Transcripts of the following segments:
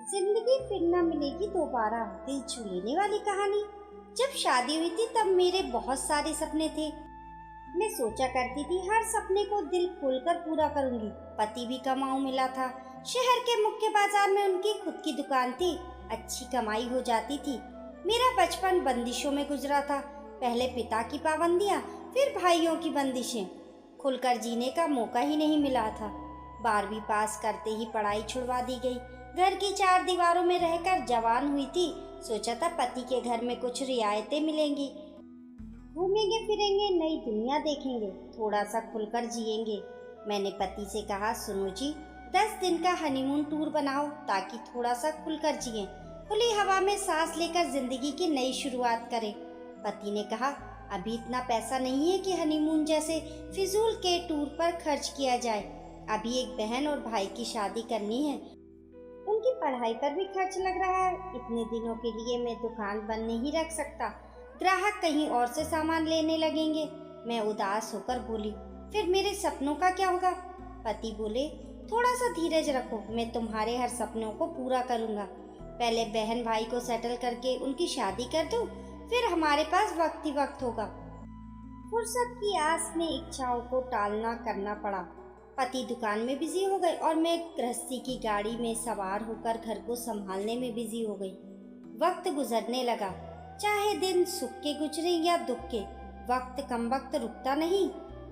जिंदगी फिर न मिलेगी दोबारा, दिल छू लेने वाली कहानी। जब शादी हुई थी तब मेरे बहुत सारे सपने थे। मैं सोचा करती थी हर सपने को दिल खोलकर पूरा करूंगी। पति भी कमाऊ मिला था। शहर के मुख्य बाजार में उनकी खुद की दुकान थी। अच्छी कमाई हो जाती थी। मेरा बचपन बंदिशों में गुजरा था। पहले पिता की पाबंदियां, फिर भाइयों की बंदिशें। खुलकर जीने का मौका ही नहीं मिला था। 12वीं पास करते ही पढ़ाई छुड़वा दी गई। घर की 4 दीवारों में रहकर जवान हुई थी। सोचा था पति के घर में कुछ रियायतें मिलेंगी। घूमेंगे फिरेंगे, नई दुनिया देखेंगे, थोड़ा सा खुलकर जिएंगे। मैंने पति से कहा, सुनो जी, 10 दिन का हनीमून टूर बनाओ ताकि थोड़ा सा खुलकर जिएं, खुली हवा में सांस लेकर जिंदगी की नई शुरुआत करें। पति ने कहा, अभी इतना पैसा नहीं है कि हनीमून जैसे फिजूल के टूर पर खर्च किया जाए। अभी एक बहन और भाई की शादी करनी है, उनकी पढ़ाई पर भी खर्च लग रहा है। इतने दिनों के लिए मैं दुकान बंद नहीं रख सकता, ग्राहक कहीं और से सामान लेने लगेंगे। मैं उदास होकर बोली, फिर मेरे सपनों का क्या होगा? पति बोले, थोड़ा सा धीरज रखो, मैं तुम्हारे हर सपनों को पूरा करूंगा। पहले बहन भाई को सेटल करके उनकी शादी कर दूं, फिर हमारे पास वक्त ही वक्त होगा। फुर्सत की आस में इच्छाओं को टालना करना पड़ा। पति दुकान में बिजी हो गए और मैं गृहस्थी की गाड़ी में सवार होकर घर को संभालने में बिजी हो गई। वक्त गुजरने लगा, चाहे दिन सुख के गुजरे या दुख के। वक्त कम वक्त रुकता नहीं,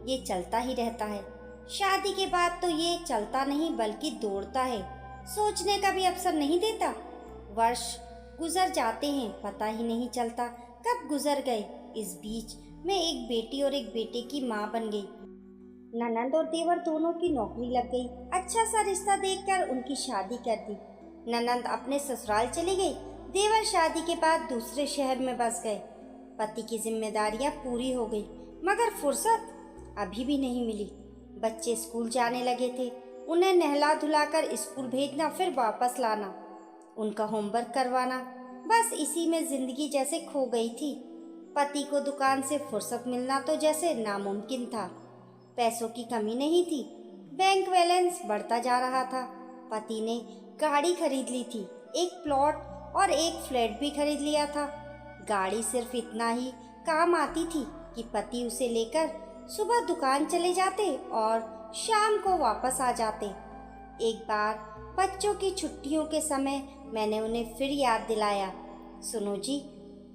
ये चलता ही रहता है। शादी के बाद तो ये चलता नहीं बल्कि दौड़ता है, सोचने का भी अवसर नहीं देता। वर्ष गुजर जाते हैं, पता ही नहीं चलता कब गुजर गए। इस बीच मैं एक बेटी और एक बेटे की माँ बन गई। ननंद और देवर दोनों की नौकरी लग गई। अच्छा सा रिश्ता देखकर उनकी शादी कर दी। ननंद अपने ससुराल चली गई, देवर शादी के बाद दूसरे शहर में बस गए। पति की जिम्मेदारियां पूरी हो गई, मगर फुर्सत अभी भी नहीं मिली। बच्चे स्कूल जाने लगे थे, उन्हें नहला धुलाकर स्कूल भेजना, फिर वापस लाना, उनका होमवर्क करवाना, बस इसी में जिंदगी जैसे खो गई थी। पति को दुकान से फुर्सत मिलना तो जैसे नामुमकिन था। पैसों की कमी नहीं थी, बैंक बैलेंस बढ़ता जा रहा था। पति ने गाड़ी खरीद ली थी, एक प्लॉट और एक फ्लैट भी खरीद लिया था। गाड़ी सिर्फ इतना ही काम आती थी कि पति उसे लेकर सुबह दुकान चले जाते और शाम को वापस आ जाते। एक बार बच्चों की छुट्टियों के समय मैंने उन्हें फिर याद दिलाया, सुनो जी,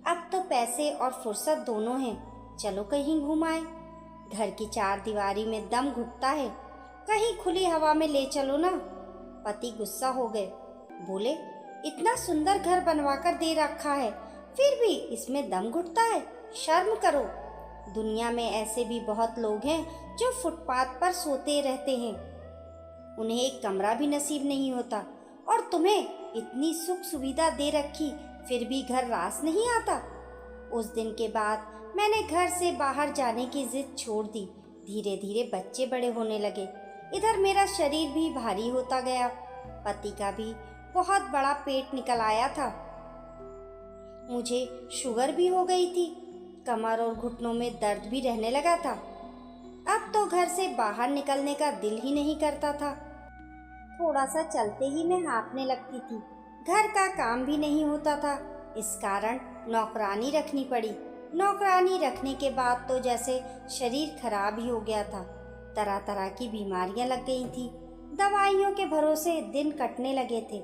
अब तो पैसे और फुर्सत दोनों हैं, चलो कहीं घूम आए। घर की 4 दीवारी में दम घुटता है, कहीं खुली हवा में ले चलो ना। पति गुस्सा हो गए, बोले, इतना सुंदर घर बनवाकर दे रखा है, फिर भी इसमें दम घुटता है, शर्म करो। दुनिया में ऐसे भी बहुत लोग हैं जो फुटपाथ पर सोते रहते हैं, उन्हें एक कमरा भी नसीब नहीं होता, और तुम्हें इतनी सुख सुविधा दे रखी फिर भी घर रास नहीं आता। उस दिन के बाद मैंने घर से बाहर जाने की जिद छोड़ दी। धीरे धीरे बच्चे बड़े होने लगे, इधर मेरा शरीर भी भारी होता गया। पति का भी बहुत बड़ा पेट निकल आया था। मुझे शुगर भी हो गई थी, कमर और घुटनों में दर्द भी रहने लगा था। अब तो घर से बाहर निकलने का दिल ही नहीं करता था। थोड़ा सा चलते ही मैं हाँफने लगती थी। घर का काम भी नहीं होता था, इस कारण नौकरानी रखनी पड़ी। नौकरानी रखने के बाद तो जैसे शरीर खराब ही हो गया था। तरह तरह की बीमारियां लग गई थी। दवाइयों के भरोसे दिन कटने लगे थे।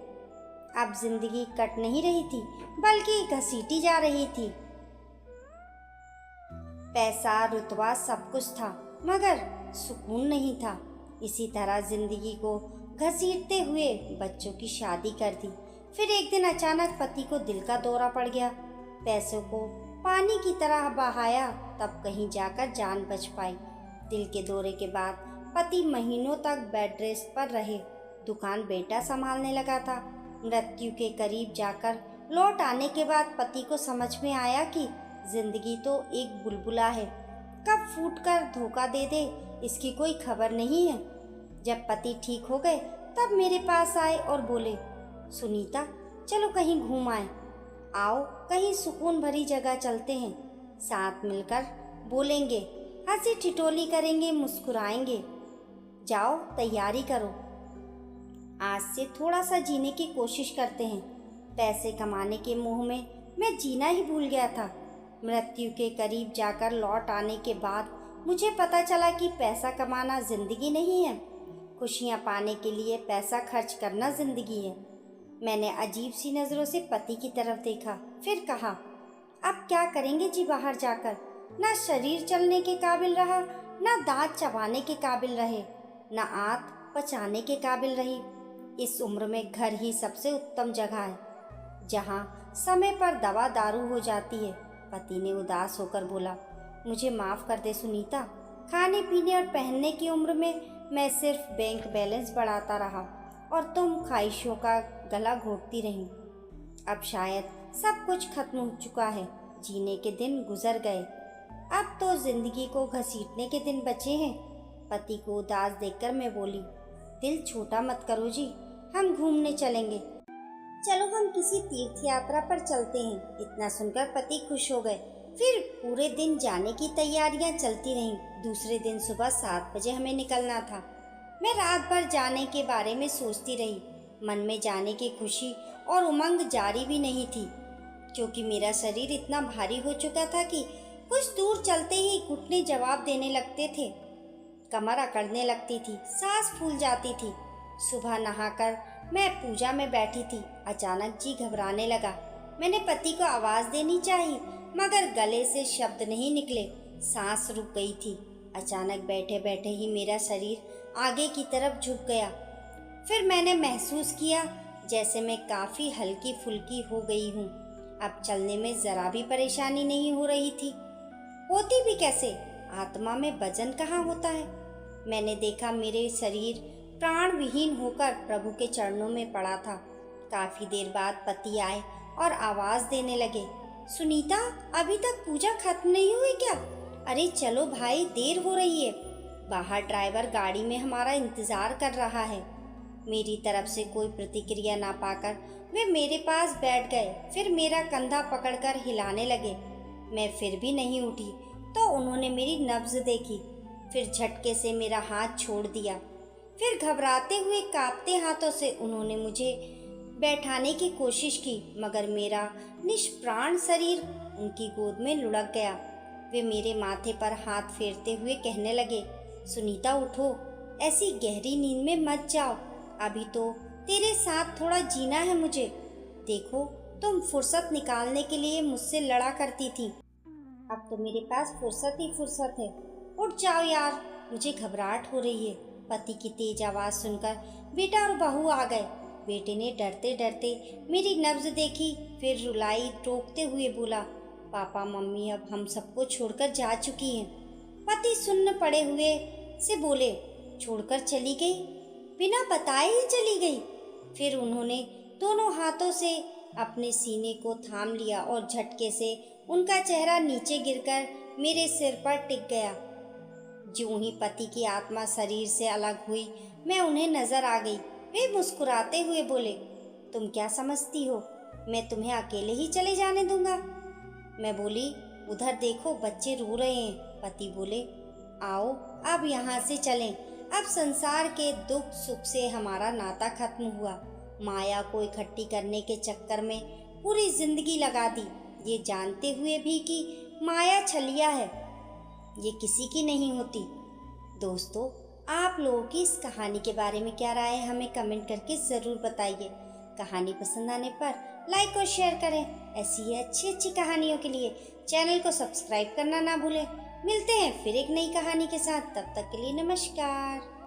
अब जिंदगी कट नहीं रही थी बल्कि घसीटी जा रही थी। पैसा रुतबा सब कुछ था, मगर सुकून नहीं था। इसी तरह जिंदगी को घसीटते हुए बच्चों की शादी कर दी। फिर एक दिन अचानक पति को दिल का दौरा पड़ गया। पैसों को पानी की तरह बहाया, तब कहीं जाकर जान बच पाई। दिल के दौरे के बाद पति महीनों तक बेड रेस्ट पर रहे। दुकान बेटा संभालने लगा था। मृत्यु के करीब जाकर लौट आने के बाद पति को समझ में आया कि जिंदगी तो एक बुलबुला है, कब फूटकर धोखा दे दे इसकी कोई खबर नहीं है। जब पति ठीक हो गए तब मेरे पास आए और बोले, सुनीता, चलो कहीं घूम आए, आओ कहीं सुकून भरी जगह चलते हैं, साथ मिलकर बोलेंगे, हंसी ठिठोली करेंगे, मुस्कुराएंगे। जाओ तैयारी करो। आज से थोड़ा सा जीने की कोशिश करते हैं। पैसे कमाने के मोह में मैं जीना ही भूल गया था। मृत्यु के करीब जाकर लौट आने के बाद मुझे पता चला कि पैसा कमाना जिंदगी नहीं है, खुशियाँ पाने के लिए पैसा खर्च करना जिंदगी है। मैंने अजीब सी नज़रों से पति की तरफ देखा, फिर कहा, अब क्या करेंगे जी बाहर जाकर? ना शरीर चलने के काबिल रहा, ना दांत चबाने के काबिल रहे, ना आंत पचाने के काबिल रही। इस उम्र में घर ही सबसे उत्तम जगह है, जहाँ समय पर दवा दारू हो जाती है। पति ने उदास होकर बोला, मुझे माफ़ कर दे सुनीता, खाने पीने और पहनने की उम्र में मैं सिर्फ बैंक बैलेंस बढ़ाता रहा और तुम ख्वाहिशों का गला घोटती रही। अब शायद सब कुछ खत्म हो चुका है, जीने के दिन गुजर गए, अब तो जिंदगी को घसीटने के दिन बचे हैं। पति को उदास देखकर मैं बोली, दिल छोटा मत करो जी, हम घूमने चलेंगे। चलो हम किसी तीर्थ यात्रा पर चलते हैं। इतना सुनकर पति खुश हो गए। फिर पूरे दिन जाने की तैयारियां चलती रहीं। दूसरे दिन सुबह 7 बजे हमें निकलना था। मैं रात भर जाने के बारे में सोचती रही। मन में जाने की खुशी और उमंग जारी भी नहीं थी, क्योंकि मेरा शरीर इतना भारी हो चुका था कि कुछ दूर चलते ही घुटने जवाब देने लगते थे, कमर अकड़ने लगती थी, सांस फूल जाती थी। सुबह नहाकर मैं पूजा में बैठी थी, अचानक जी घबराने लगा। मैंने पति को आवाज़ देनी चाहिए, मगर गले से शब्द नहीं निकले, सांस रुक गई थी। अचानक बैठे बैठे ही मेरा शरीर आगे की तरफ झुक गया। फिर मैंने महसूस किया जैसे मैं काफ़ी हल्की फुल्की हो गई हूँ। अब चलने में ज़रा भी परेशानी नहीं हो रही थी। होती भी कैसे, आत्मा में वजन कहाँ होता है। मैंने देखा मेरे शरीर प्राण विहीन होकर प्रभु के चरणों में पड़ा था। काफ़ी देर बाद पति आए और आवाज़ देने लगे, सुनीता, अभी तक पूजा खत्म नहीं हुई क्या? अरे चलो भाई, देर हो रही है। बाहर ड्राइवर गाड़ी में हमारा इंतज़ार कर रहा है। मेरी तरफ से कोई प्रतिक्रिया ना पाकर वे मेरे पास बैठ गए। फिर मेरा कंधा पकड़कर हिलाने लगे। मैं फिर भी नहीं उठी तो उन्होंने मेरी नब्ज़ देखी, फिर झटके से मेरा हाथ छोड़ दिया। फिर घबराते हुए कांपते हाथों से उन्होंने मुझे बैठाने की कोशिश की, मगर मेरा निष्प्राण शरीर उनकी गोद में लुढ़क गया। वे मेरे माथे पर हाथ फेरते हुए कहने लगे, सुनीता उठो, ऐसी गहरी नींद में मत जाओ, अभी तो तेरे साथ थोड़ा जीना है मुझे। देखो, तुम फुर्सत निकालने के लिए मुझसे लड़ा करती थी, अब तो मेरे पास फुर्सत ही फुर्सत है। उठ जाओ यार, मुझे घबराहट हो रही है। पति की तेज आवाज़ सुनकर बेटा और बहू आ गए। बेटे ने डरते डरते मेरी नब्ज़ देखी, फिर रुलाई रोकते हुए बोला, पापा मम्मी अब हम सबको छोड़कर जा चुकी हैं। पति सुन्न पड़े हुए से बोले, छोड़कर चली गई? बिना बताए ही चली गई? फिर उन्होंने दोनों हाथों से अपने सीने को थाम लिया और झटके से उनका चेहरा नीचे गिरकर मेरे सिर पर टिक गया। ज्यों ही पति की आत्मा शरीर से अलग हुई, मैं उन्हें नजर आ गई। वे मुस्कुराते हुए बोले, तुम क्या समझती हो, मैं तुम्हें अकेले ही चले जाने दूंगा? मैं बोली, उधर देखो, बच्चे रो रहे हैं। पति बोले, आओ अब यहाँ से चलें। अब संसार के दुख सुख से हमारा नाता खत्म हुआ। माया को इकट्ठी करने के चक्कर में पूरी जिंदगी लगा दी, ये जानते हुए भी कि माया छलिया है, ये किसी की नहीं होती। दोस्तों, आप लोगों की इस कहानी के बारे में क्या राय है, हमें कमेंट करके ज़रूर बताइए। कहानी पसंद आने पर लाइक और शेयर करें। ऐसी ही अच्छी अच्छी कहानियों के लिए चैनल को सब्सक्राइब करना ना भूलें। मिलते हैं फिर एक नई कहानी के साथ, तब तक के लिए नमस्कार।